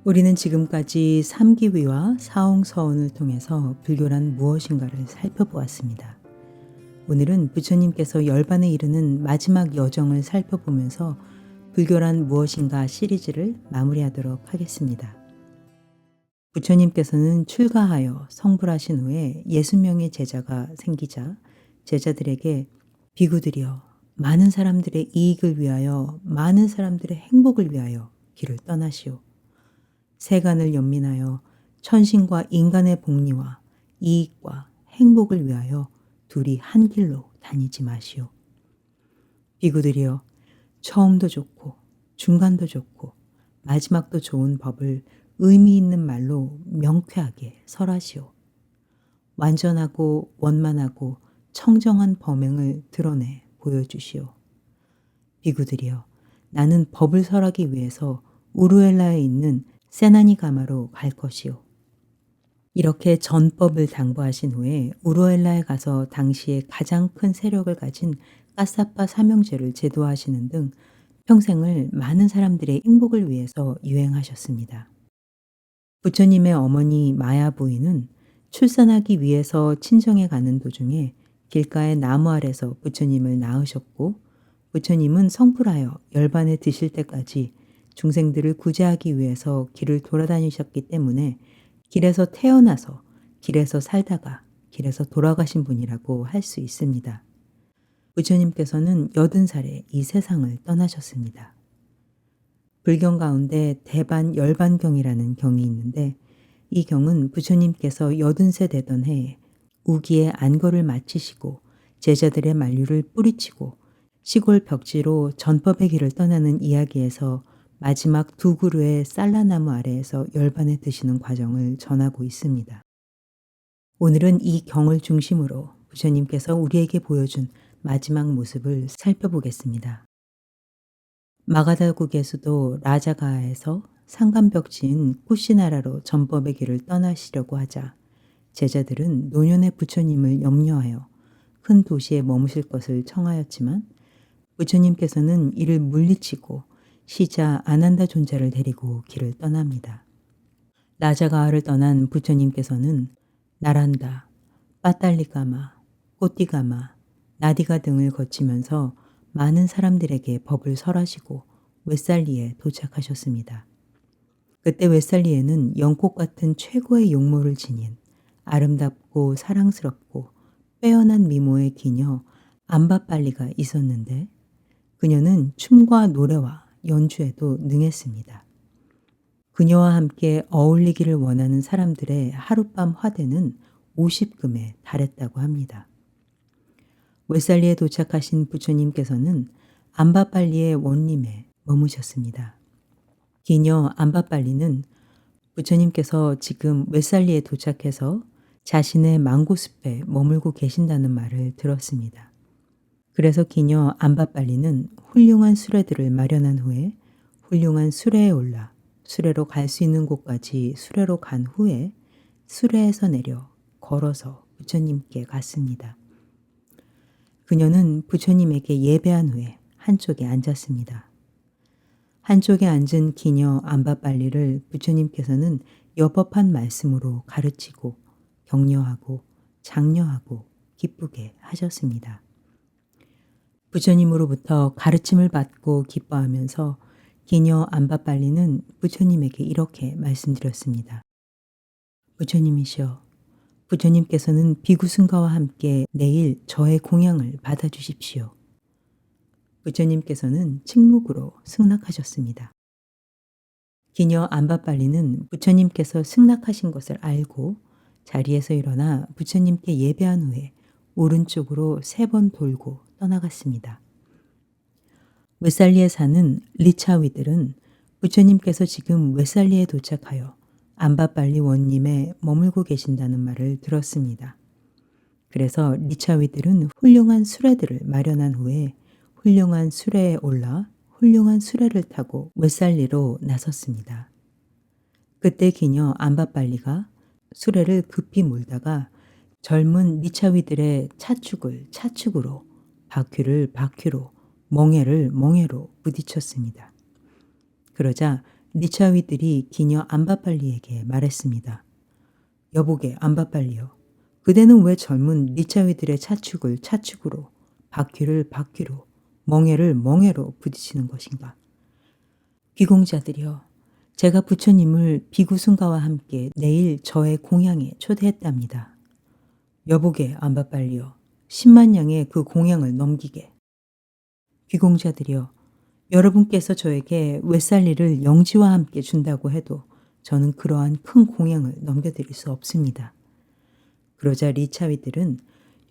우리는 지금까지 삼기위와 사홍서원을 통해서 불교란 무엇인가를 살펴보았습니다. 오늘은 부처님께서 열반에 이르는 마지막 여정을 살펴보면서 불교란 무엇인가 시리즈를 마무리하도록 하겠습니다. 부처님께서는 출가하여 성불하신 후에 60명의 제자가 생기자 제자들에게 비구들이여 많은 사람들의 이익을 위하여 많은 사람들의 행복을 위하여 길을 떠나시오. 세간을 연민하여 천신과 인간의 복리와 이익과 행복을 위하여 둘이 한 길로 다니지 마시오. 비구들이여 처음도 좋고 중간도 좋고 마지막도 좋은 법을 의미 있는 말로 명쾌하게 설하시오. 완전하고 원만하고 청정한 범행을 드러내 보여주시오. 비구들이여 나는 법을 설하기 위해서 우루엘라에 있는 세나니가마로 갈 것이요. 이렇게 전법을 당부하신 후에 우루엘라에 가서 당시에 가장 큰 세력을 가진 까사파 삼형제를 제도하시는 등 평생을 많은 사람들의 행복을 위해서 유행하셨습니다. 부처님의 어머니 마야 부인은 출산하기 위해서 친정에 가는 도중에 길가의 나무 아래서 부처님을 낳으셨고 부처님은 성불하여 열반에 드실 때까지 중생들을 구제하기 위해서 길을 돌아다니셨기 때문에 길에서 태어나서 길에서 살다가 길에서 돌아가신 분이라고 할 수 있습니다. 부처님께서는 80살에 이 세상을 떠나셨습니다. 불경 가운데 대반 열반경이라는 경이 있는데 이 경은 부처님께서 80세 되던 해에 우기에 안거를 마치시고 제자들의 만류를 뿌리치고 시골 벽지로 전법의 길을 떠나는 이야기에서 마지막 두 그루의 쌀라나무 아래에서 열반에 드시는 과정을 전하고 있습니다. 오늘은 이 경을 중심으로 부처님께서 우리에게 보여준 마지막 모습을 살펴보겠습니다. 마가다국의 수도 라자가에서 상간벽지인 쿠시나라로 전법의 길을 떠나시려고 하자 제자들은 노년의 부처님을 염려하여 큰 도시에 머무실 것을 청하였지만 부처님께서는 이를 물리치고 시자 아난다 존자를 데리고 길을 떠납니다. 라자가를 떠난 부처님께서는 나란다, 빠딸리가마, 꼬띠가마, 나디가 등을 거치면서 많은 사람들에게 법을 설하시고 웨살리에 도착하셨습니다. 그때 웨살리에는 연꽃 같은 최고의 용모를 지닌 아름답고 사랑스럽고 빼어난 미모의 기녀 암바빨리가 있었는데 그녀는 춤과 노래와 연주에도 능했습니다. 그녀와 함께 어울리기를 원하는 사람들의 하룻밤 화대는 50금에 달했다고 합니다. 웨살리에 도착하신 부처님께서는 암바빨리의 원림에 머무셨습니다. 기녀 암바빨리는 부처님께서 지금 웨살리에 도착해서 자신의 망고숲에 머물고 계신다는 말을 들었습니다. 그래서 기녀 암바빨리는 훌륭한 수레들을 마련한 후에 훌륭한 수레에 올라 수레로 갈 수 있는 곳까지 수레로 간 후에 수레에서 내려 걸어서 부처님께 갔습니다. 그녀는 부처님에게 예배한 후에 한쪽에 앉았습니다. 한쪽에 앉은 기녀 암바빨리를 부처님께서는 여법한 말씀으로 가르치고 격려하고 장려하고 기쁘게 하셨습니다. 부처님으로부터 가르침을 받고 기뻐하면서 기녀 암바빨리는 부처님에게 이렇게 말씀드렸습니다. 부처님이시여, 부처님께서는 비구승가와 함께 내일 저의 공양을 받아주십시오. 부처님께서는 침묵으로 승낙하셨습니다. 기녀 암바빨리는 부처님께서 승낙하신 것을 알고 자리에서 일어나 부처님께 예배한 후에 오른쪽으로 3번 돌고 떠나갔습니다. 웨살리에 사는 리차위들은 부처님께서 지금 웨살리에 도착하여 암바빨리 원님에 머물고 계신다는 말을 들었습니다. 그래서 리차위들은 훌륭한 수레들을 마련한 후에 훌륭한 수레에 올라 훌륭한 수레를 타고 웨살리로 나섰습니다. 그때 기녀 암바빨리가 수레를 급히 몰다가 젊은 리차위들의 차축을 차축으로 바퀴를 바퀴로 멍에를 멍에로 부딪혔습니다. 그러자 리차위들이 기녀 암바빨리에게 말했습니다. 여보게 암바빨리여, 그대는 왜 젊은 리차위들의 차축을 차축으로, 바퀴를 바퀴로, 멍에를 멍에로 부딪히는 것인가? 귀공자들이여, 제가 부처님을 비구승가와 함께 내일 저의 공양에 초대했답니다. 여보게 암바빨리여, 10만 양의 그 공양을 넘기게. 귀공자들이여, 여러분께서 저에게 웨살리를 영지와 함께 준다고 해도 저는 그러한 큰 공양을 넘겨드릴 수 없습니다. 그러자 리차위들은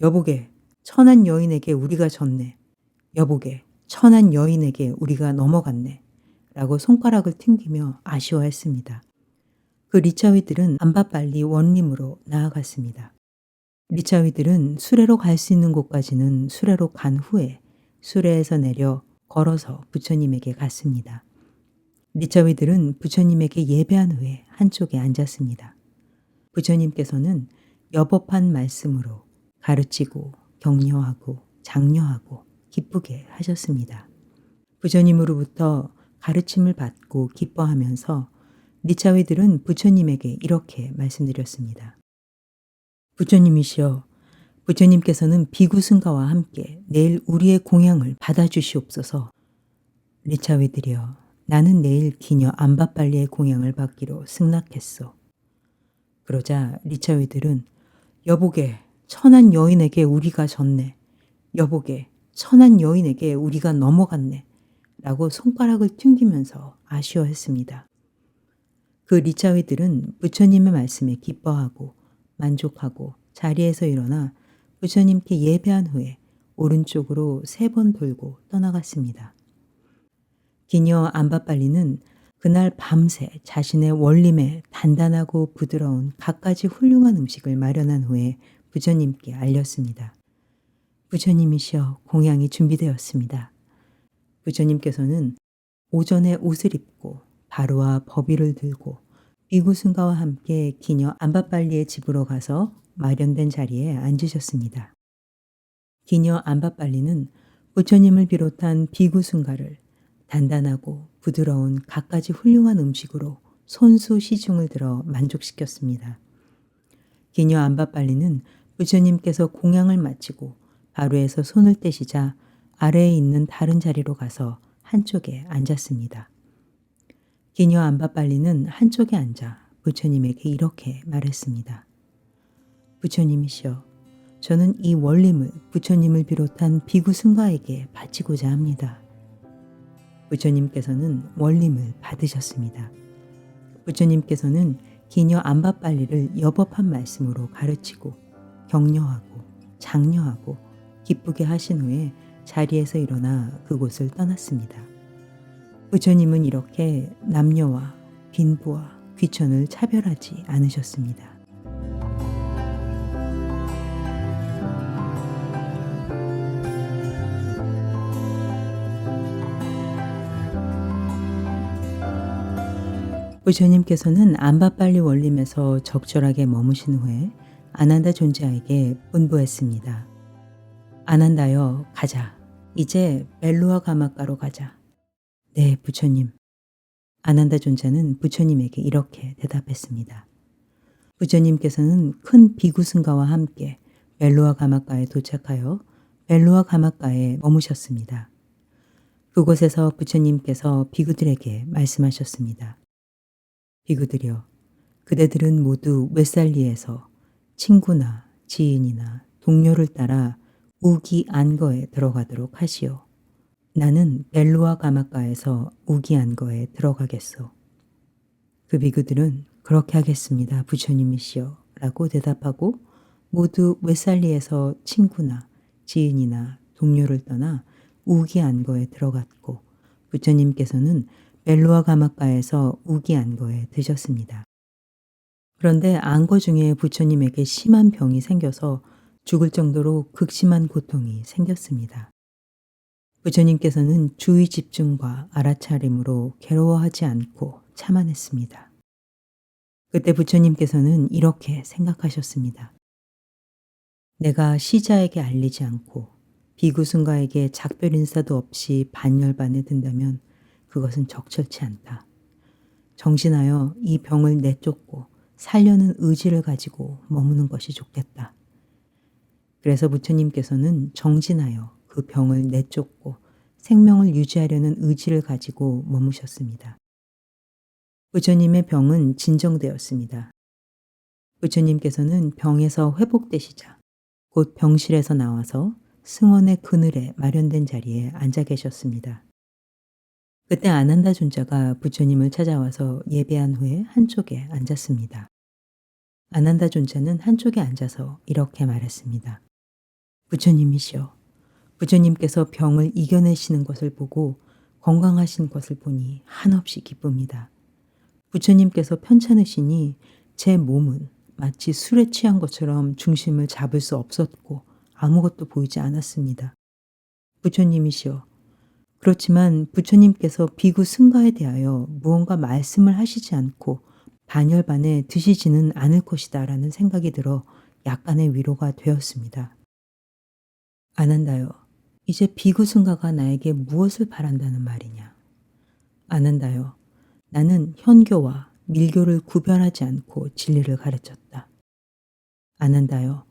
여보게 천한 여인에게 우리가 졌네. 여보게 천한 여인에게 우리가 넘어갔네. 라고 손가락을 튕기며 아쉬워했습니다. 그 리차위들은 암바빨리 원림으로 나아갔습니다. 리차위들은 수레로 갈 수 있는 곳까지는 수레로 간 후에 수레에서 내려 걸어서 부처님에게 갔습니다. 리차위들은 부처님에게 예배한 후에 한쪽에 앉았습니다. 부처님께서는 여법한 말씀으로 가르치고 격려하고 장려하고 기쁘게 하셨습니다. 부처님으로부터 가르침을 받고 기뻐하면서 리차위들은 부처님에게 이렇게 말씀드렸습니다. 부처님이시여, 부처님께서는 비구승가와 함께 내일 우리의 공양을 받아주시옵소서. 리차위들이여, 나는 내일 기녀 암바빨리의 공양을 받기로 승낙했소. 그러자 리차위들은 여보게 천한 여인에게 우리가 졌네. 여보게 천한 여인에게 우리가 넘어갔네. 라고 손가락을 튕기면서 아쉬워했습니다. 그 리차위들은 부처님의 말씀에 기뻐하고 만족하고 자리에서 일어나 부처님께 예배한 후에 오른쪽으로 3번 돌고 떠나갔습니다. 기녀 암바빨리는 그날 밤새 자신의 원림에 단단하고 부드러운 갖가지 훌륭한 음식을 마련한 후에 부처님께 알렸습니다. 부처님이시여, 공양이 준비되었습니다. 부처님께서는 오전에 옷을 입고 바루와 법위를 들고 비구승가와 함께 기녀 암바빨리의 집으로 가서 마련된 자리에 앉으셨습니다. 기녀 암바빨리는 부처님을 비롯한 비구승가를 단단하고 부드러운 갖가지 훌륭한 음식으로 손수 시중을 들어 만족시켰습니다. 기녀 암바빨리는 부처님께서 공양을 마치고 바루에서 손을 떼시자 아래에 있는 다른 자리로 가서 한쪽에 앉았습니다. 기녀 암바빨리는 한쪽에 앉아 부처님에게 이렇게 말했습니다. 부처님이시여, 저는 이 원림을 부처님을 비롯한 비구승가에게 바치고자 합니다. 부처님께서는 원림을 받으셨습니다. 부처님께서는 기녀 암바빨리를 여법한 말씀으로 가르치고 격려하고 장려하고 기쁘게 하신 후에 자리에서 일어나 그곳을 떠났습니다. 부처님은 이렇게 남녀와 빈부와 귀천을 차별하지 않으셨습니다. 부처님께서는 암바빨리 원림에서 적절하게 머무신 후에 아난다 존자에게 분부했습니다. 아난다여, 가자. 이제 벨루아 가마가로 가자. 네, 부처님. 아난다 존자는 부처님에게 이렇게 대답했습니다. 부처님께서는 큰 비구승가와 함께 벨루아 가마가에 도착하여 벨루아 가마가에 머무셨습니다. 그곳에서 부처님께서 비구들에게 말씀하셨습니다. 비구들이여, 그대들은 모두 웨살리에서 친구나 지인이나 동료를 따라 우기 안거에 들어가도록 하시오. 나는 벨루아 가마가에서 우기 안거에 들어가겠소. 그 비구들은 그렇게 하겠습니다, 부처님이시여 라고 대답하고 모두 웨살리에서 친구나 지인이나 동료를 떠나 우기 안거에 들어갔고 부처님께서는 벨루아 가마가에서 우기 안거에 드셨습니다. 그런데 안거 중에 부처님에게 심한 병이 생겨서 죽을 정도로 극심한 고통이 생겼습니다. 부처님께서는 주의 집중과 알아차림으로 괴로워하지 않고 참아냈습니다. 그때 부처님께서는 이렇게 생각하셨습니다. 내가 시자에게 알리지 않고 비구승가에게 작별 인사도 없이 반열반에 든다면 그것은 적절치 않다. 정진하여 이 병을 내쫓고 살려는 의지를 가지고 머무는 것이 좋겠다. 그래서 부처님께서는 정진하여 그 병을 내쫓고 생명을 유지하려는 의지를 가지고 머무셨습니다. 부처님의 병은 진정되었습니다. 부처님께서는 병에서 회복되시자 곧 병실에서 나와서 승원의 그늘에 마련된 자리에 앉아 계셨습니다. 그때 아난다 존자가 부처님을 찾아와서 예배한 후에 한쪽에 앉았습니다. 아난다 존자는 한쪽에 앉아서 이렇게 말했습니다. 부처님이시여, 부처님께서 병을 이겨내시는 것을 보고 건강하신 것을 보니 한없이 기쁩니다. 부처님께서 편찮으시니 제 몸은 마치 술에 취한 것처럼 중심을 잡을 수 없었고 아무것도 보이지 않았습니다. 부처님이시여, 그렇지만 부처님께서 비구 승가에 대하여 무언가 말씀을 하시지 않고 반열반에 드시지는 않을 것이다 라는 생각이 들어 약간의 위로가 되었습니다. 아난다요, 이제 비구 승가가 나에게 무엇을 바란다는 말이냐? 아난다요, 나는 현교와 밀교를 구별하지 않고 진리를 가르쳤다. 아난다요,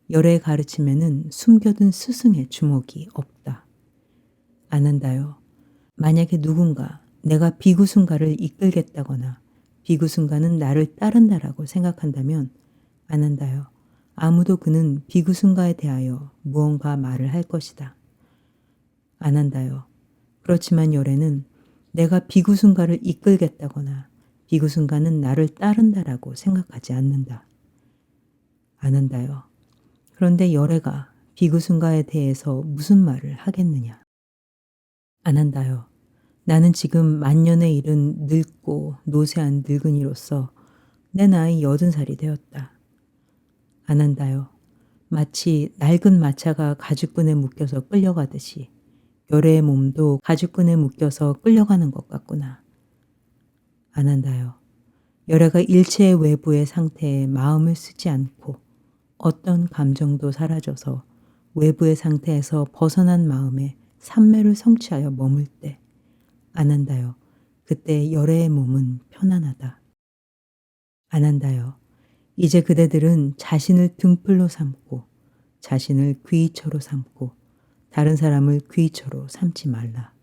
열의 가르침에는 숨겨둔 스승의 주목이 없다. 아난다요, 만약에 누군가 내가 비구승가를 이끌겠다거나 비구승가는 나를 따른다라고 생각한다면 아난다요, 아무도 그는 비구승가에 대하여 무언가 말을 할 것이다. 아난다요, 그렇지만 열애는 내가 비구승가를 이끌겠다거나 비구승가는 나를 따른다라고 생각하지 않는다. 아난다요, 그런데 열애가 비구승가에 대해서 무슨 말을 하겠느냐? 아난다요, 나는 지금 만년에 이른 늙고 노쇠한 늙은이로서 내 나이 80살이 되었다. 아난다요, 마치 낡은 마차가 가죽끈에 묶여서 끌려가듯이 열애의 몸도 가죽끈에 묶여서 끌려가는 것 같구나. 아난다요, 열애가 일체의 외부의 상태에 마음을 쓰지 않고 어떤 감정도 사라져서 외부의 상태에서 벗어난 마음에 삼매를 성취하여 머물 때 아난다요, 그때 열애의 몸은 편안하다. 아난다요, 이제 그대들은 자신을 등불로 삼고 자신을 귀처로 삼고 다른 사람을 귀처로 삼지 말라.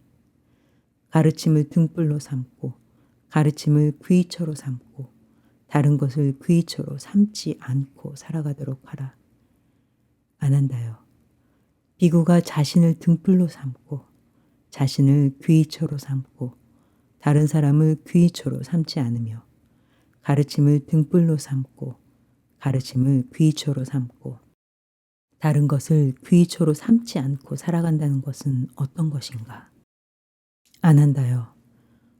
가르침을 등불로 삼고 가르침을 귀처로 삼고 다른 것을 귀처로 삼지 않고 살아가도록 하라. 아난다요, 비구가 자신을 등불로 삼고 자신을 귀처로 삼고 다른 사람을 귀처로 삼지 않으며 가르침을 등불로 삼고 가르침을 귀처로 삼고 다른 것을 귀처로 삼지 않고 살아간다는 것은 어떤 것인가? 아난다요,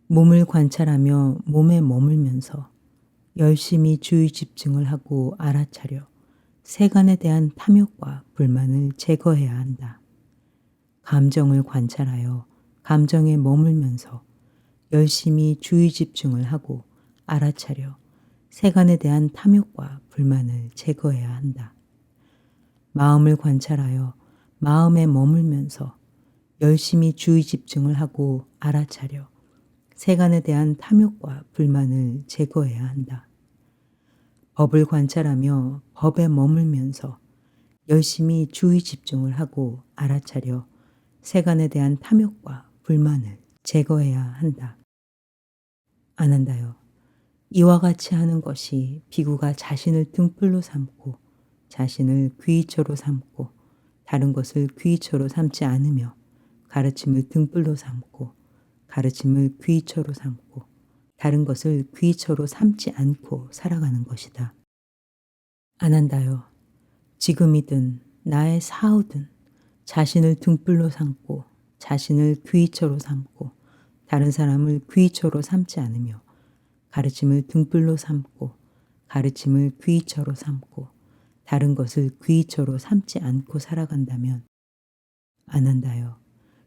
몸을 관찰하며 몸에 머물면서 열심히 주의 집중을 하고 알아차려 세간에 대한 탐욕과 불만을 제거해야 한다. 감정을 관찰하여 감정에 머물면서 열심히 주의 집중을 하고 알아차려 세간에 대한 탐욕과 불만을 제거해야 한다. 마음을 관찰하여 마음에 머물면서 열심히 주의 집중을 하고 알아차려 세간에 대한 탐욕과 불만을 제거해야 한다. 법을 관찰하며 법에 머물면서 열심히 주의 집중을 하고 알아차려 세간에 대한 탐욕과 불만을 제거해야 한다. 아난다요, 이와 같이 하는 것이 비구가 자신을 등불로 삼고 자신을 귀처로 삼고 다른 것을 귀처로 삼지 않으며 가르침을 등불로 삼고 가르침을 귀처로 삼고 다른 것을 귀처로 삼지 않고 살아가는 것이다. 아난다요, 지금이든 나의 사후든 자신을 등불로 삼고 자신을 귀처로 삼고 다른 사람을 귀처로 삼지 않으며 가르침을 등불로 삼고 가르침을 귀처로 삼고 다른 것을 귀처로 삼지 않고 살아간다면 아난다요,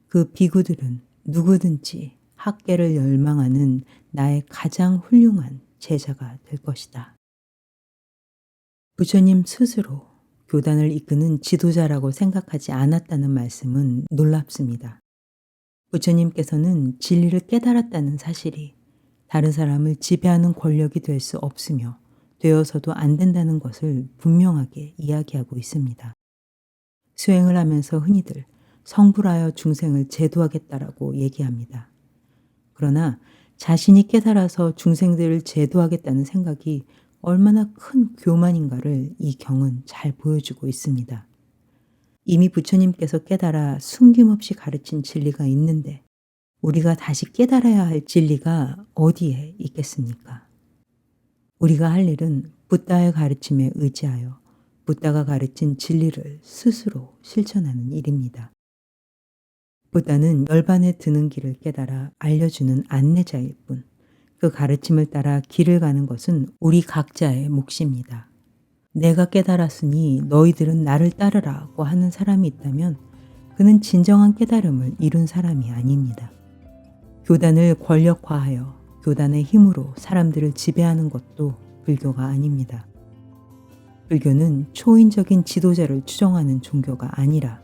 그 비구들은 누구든지 학계를 열망하는 나의 가장 훌륭한 제자가 될 것이다. 부처님 스스로 교단을 이끄는 지도자라고 생각하지 않았다는 말씀은 놀랍습니다. 부처님께서는 진리를 깨달았다는 사실이 다른 사람을 지배하는 권력이 될 수 없으며 되어서도 안 된다는 것을 분명하게 이야기하고 있습니다. 수행을 하면서 흔히들 성불하여 중생을 제도하겠다라고 얘기합니다. 그러나 자신이 깨달아서 중생들을 제도하겠다는 생각이 얼마나 큰 교만인가를 이 경은 잘 보여주고 있습니다. 이미 부처님께서 깨달아 숨김없이 가르친 진리가 있는데 우리가 다시 깨달아야 할 진리가 어디에 있겠습니까? 우리가 할 일은 붓다의 가르침에 의지하여 붓다가 가르친 진리를 스스로 실천하는 일입니다. 붓다는 열반에 드는 길을 깨달아 알려주는 안내자일 뿐, 그 가르침을 따라 길을 가는 것은 우리 각자의 몫입니다. 내가 깨달았으니 너희들은 나를 따르라고 하는 사람이 있다면 그는 진정한 깨달음을 이룬 사람이 아닙니다. 교단을 권력화하여 교단의 힘으로 사람들을 지배하는 것도 불교가 아닙니다. 불교는 초인적인 지도자를 추종하는 종교가 아니라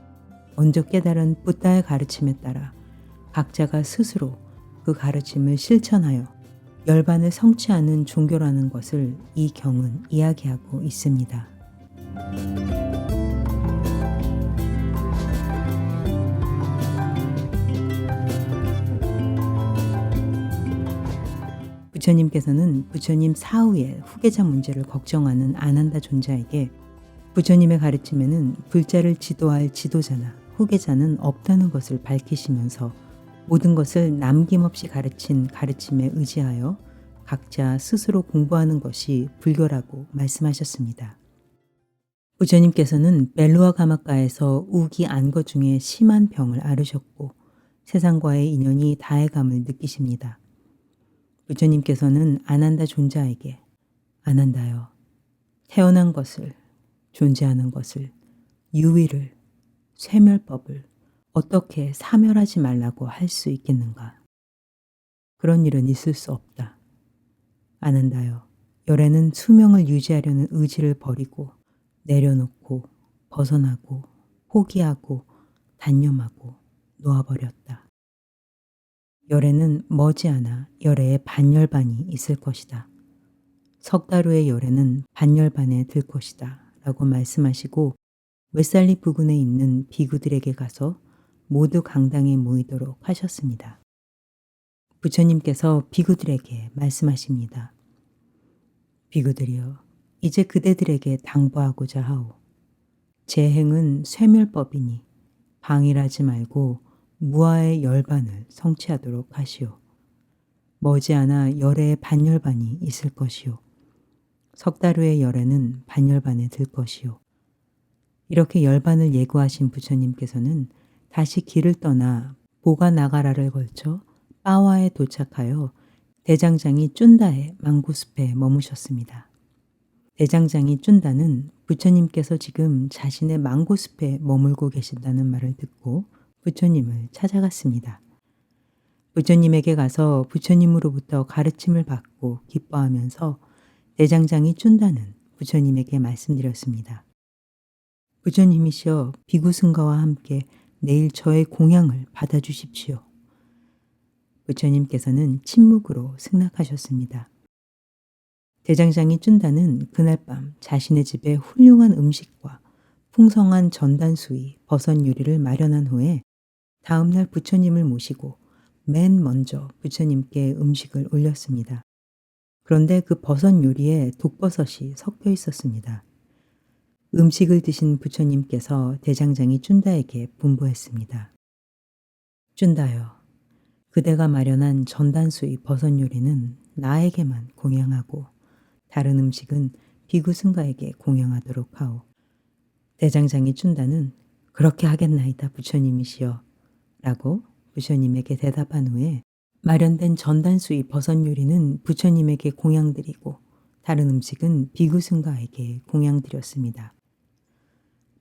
먼저 깨달은 붓다의 가르침에 따라 각자가 스스로 그 가르침을 실천하여 열반을 성취하는 종교라는 것을 이 경은 이야기하고 있습니다. 부처님께서는 부처님 사후의 후계자 문제를 걱정하는 아난다 존자에게 부처님의 가르침에는 불자를 지도할 지도자나 후계자는 없다는 것을 밝히시면서 모든 것을 남김없이 가르친 가르침에 의지하여 각자 스스로 공부하는 것이 불교라고 말씀하셨습니다. 부처님께서는 벨루아 가마가에서 우기 안거 중에 심한 병을 앓으셨고 세상과의 인연이 다해감을 느끼십니다. 부처님께서는 아난다 존자에게 아난다여, 태어난 것을, 존재하는 것을, 유의를, 쇠멸법을 어떻게 사멸하지 말라고 할 수 있겠는가? 그런 일은 있을 수 없다. 아난다여, 열애는 수명을 유지하려는 의지를 버리고 내려놓고 벗어나고 포기하고 단념하고 놓아버렸다. 열애는 머지않아 열애의 반열반이 있을 것이다. 석 달 후의 열애는 반열반에 들 것이다 라고 말씀하시고 웨살리 부근에 있는 비구들에게 가서 모두 강당에 모이도록 하셨습니다. 부처님께서 비구들에게 말씀하십니다. 비구들이여, 이제 그대들에게 당부하고자 하오. 제 행은 쇠멸법이니 방일하지 말고 무아의 열반을 성취하도록 하시오. 머지않아 열애의 반열반이 있을 것이오. 석 달 후의 열애는 반열반에 들 것이오. 이렇게 열반을 예고하신 부처님께서는 다시 길을 떠나 보가나가라를 걸쳐 빠와에 도착하여 대장장이 쭌다의 망고숲에 머무셨습니다. 대장장이 쭌다는 부처님께서 지금 자신의 망고숲에 머물고 계신다는 말을 듣고 부처님을 찾아갔습니다. 부처님에게 가서 부처님으로부터 가르침을 받고 기뻐하면서 대장장이 쭌다는 부처님에게 말씀드렸습니다. 부처님이시여, 비구승가와 함께 내일 저의 공양을 받아주십시오. 부처님께서는 침묵으로 승낙하셨습니다. 대장장이 쭌다는 그날 밤 자신의 집에 훌륭한 음식과 풍성한 전단수의 버섯 요리를 마련한 후에 다음날 부처님을 모시고 맨 먼저 부처님께 음식을 올렸습니다. 그런데 그 버섯 요리에 독버섯이 섞여 있었습니다. 음식을 드신 부처님께서 대장장이 쭌다에게 분부했습니다. 쭌다여, 그대가 마련한 전단수의 버섯 요리는 나에게만 공양하고 다른 음식은 비구승가에게 공양하도록 하오. 대장장이 쭌다는 그렇게 하겠나이다 부처님이시여 라고 부처님에게 대답한 후에 마련된 전단수의 버섯 요리는 부처님에게 공양드리고 다른 음식은 비구승가에게 공양드렸습니다.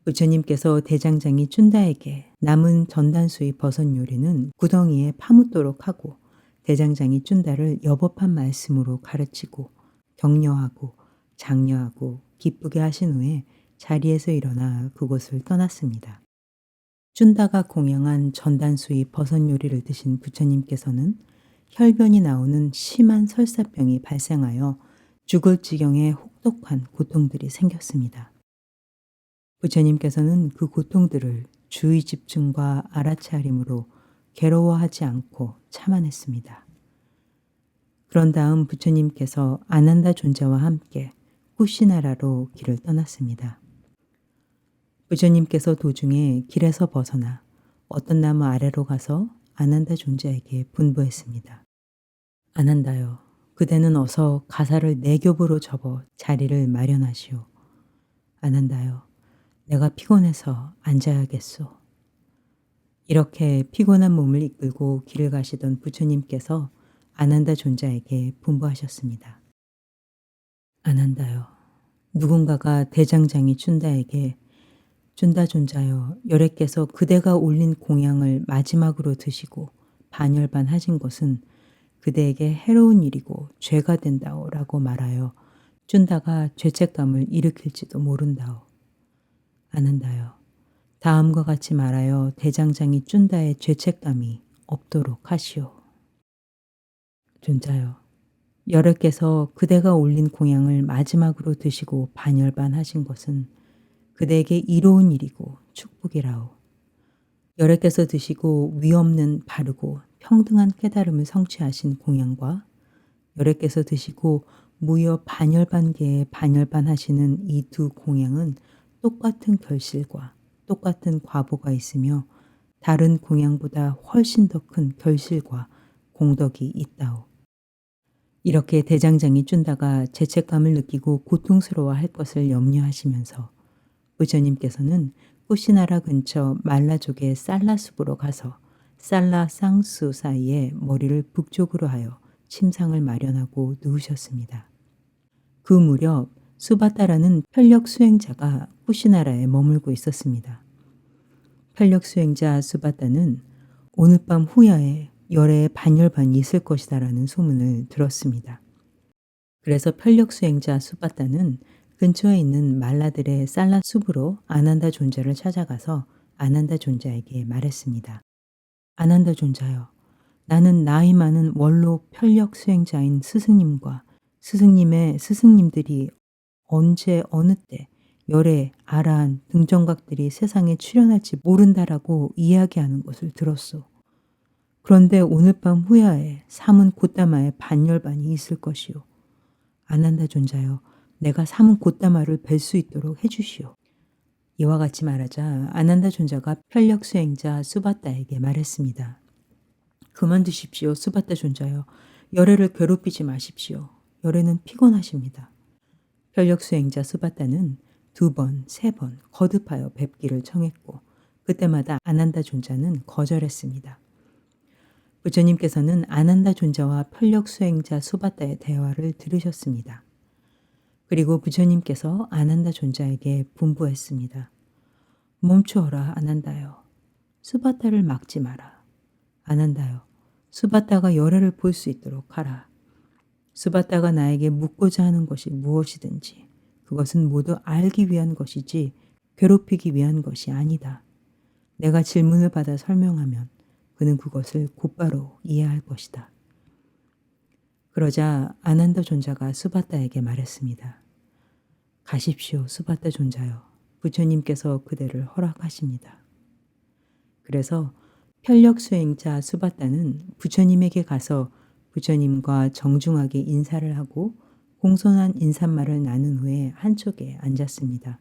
부처님께서 대장장이 쭌다에게 남은 전단수의 버섯 요리는 구덩이에 파묻도록 하고 대장장이 쭌다를 여법한 말씀으로 가르치고 격려하고 장려하고 기쁘게 하신 후에 자리에서 일어나 그곳을 떠났습니다. 쭌다가 공양한 전단수의 버섯 요리를 드신 부처님께서는 혈변이 나오는 심한 설사병이 발생하여 죽을 지경의 혹독한 고통들이 생겼습니다. 부처님께서는 그 고통들을 주의 집중과 알아차림으로 괴로워하지 않고 참아냈습니다. 그런 다음 부처님께서 아난다 존자와 함께 쿠시나라로 길을 떠났습니다. 부처님께서 도중에 길에서 벗어나 어떤 나무 아래로 가서 아난다 존자에게 분부했습니다. 아난다요, 그대는 어서 가사를 네 겹으로 접어 자리를 마련하시오. 아난다요, 내가 피곤해서 앉아야겠소. 이렇게 피곤한 몸을 이끌고 길을 가시던 부처님께서 아난다 존자에게 분부하셨습니다. 아난다요, 누군가가 대장장이 춘다에게 춘다 존자여, 여래께서 그대가 올린 공양을 마지막으로 드시고 반열반하신 것은 그대에게 해로운 일이고 죄가 된다오 라고 말하여 춘다가 죄책감을 일으킬지도 모른다오. 아난다요, 다음과 같이 말하여 대장장이 춘다의 죄책감이 없도록 하시오. 존자여, 여래께서 그대가 올린 공양을 마지막으로 드시고 반열반하신 것은 그대에게 이로운 일이고 축복이라오. 여래께서 드시고 위없는 바르고 평등한 깨달음을 성취하신 공양과 여래께서 드시고 무여 반열반계에 반열반하시는 이 두 공양은 똑같은 결실과 똑같은 과보가 있으며 다른 공양보다 훨씬 더 큰 결실과 공덕이 있다오. 이렇게 대장장이 쭌다가 죄책감을 느끼고 고통스러워할 것을 염려하시면서 부처님께서는 쿠시나라 근처 말라족의 살라숲으로 가서 살라 쌍수 사이에 머리를 북쪽으로 하여 침상을 마련하고 누우셨습니다. 그 무렵 수바타라는 편력 수행자가 쿠시나라에 머물고 있었습니다. 편력 수행자 수바타는 오늘 밤 후야에 열애의 반열반이 있을 것이다라는 소문을 들었습니다. 그래서 편력 수행자 수바타는 근처에 있는 말라들의 살라 숲으로 아난다 존자를 찾아가서 아난다 존자에게 말했습니다. 아난다 존자여, 나는 나이 많은 원로 편력 수행자인 스승님과 스승님의 스승님들이 언제 어느 때 열애, 아라한 등정각들이 세상에 출현할지 모른다라고 이야기하는 것을 들었소. 그런데 오늘 밤 후야에 삼은 곶다마의 반열반이 있을 것이오. 아난다 존자여, 내가 삼은 곶다마를 뵐 수 있도록 해주시오. 이와 같이 말하자 아난다 존자가 편력 수행자 수바타에게 말했습니다. 그만두십시오, 수바타 존자여. 열애를 괴롭히지 마십시오. 열애는 피곤하십니다. 편력 수행자 수바타는 2번, 3번 거듭하여 뵙기를 청했고 그때마다 아난다 존자는 거절했습니다. 부처님께서는 아난다 존자와 편력 수행자 수바타의 대화를 들으셨습니다. 그리고 부처님께서 아난다 존자에게 분부했습니다. 멈추어라, 아난다요. 수바타를 막지 마라. 아난다요, 수바타가 열애를 볼 수 있도록 하라. 수바타가 나에게 묻고자 하는 것이 무엇이든지 그것은 모두 알기 위한 것이지 괴롭히기 위한 것이 아니다. 내가 질문을 받아 설명하면 그는 그것을 곧바로 이해할 것이다. 그러자 아난다 존자가 수바타에게 말했습니다. 가십시오, 수바타 존자여. 부처님께서 그대를 허락하십니다. 그래서 편력 수행자 수바타는 부처님에게 가서 부처님과 정중하게 인사를 하고 공손한 인사말을 나눈 후에 한쪽에 앉았습니다.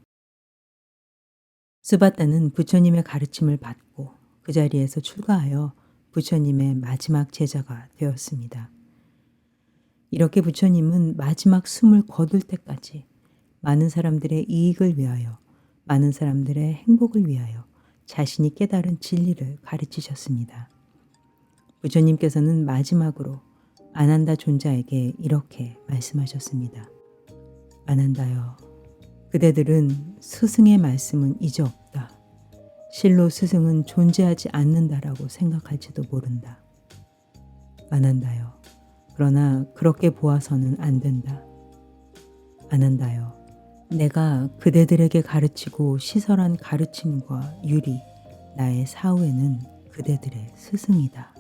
수바타는 부처님의 가르침을 받고 그 자리에서 출가하여 부처님의 마지막 제자가 되었습니다. 이렇게 부처님은 마지막 숨을 거둘 때까지 많은 사람들의 이익을 위하여, 많은 사람들의 행복을 위하여 자신이 깨달은 진리를 가르치셨습니다. 부처님께서는 마지막으로 아난다 존자에게 이렇게 말씀하셨습니다. 아난다여, 그대들은 스승의 말씀은 이제 없다. 실로 스승은 존재하지 않는다라고 생각할지도 모른다. 아난다여, 그러나 그렇게 보아서는 안 된다. 아난다여, 내가 그대들에게 가르치고 시설한 가르침과 유리, 나의 사후에는 그대들의 스승이다.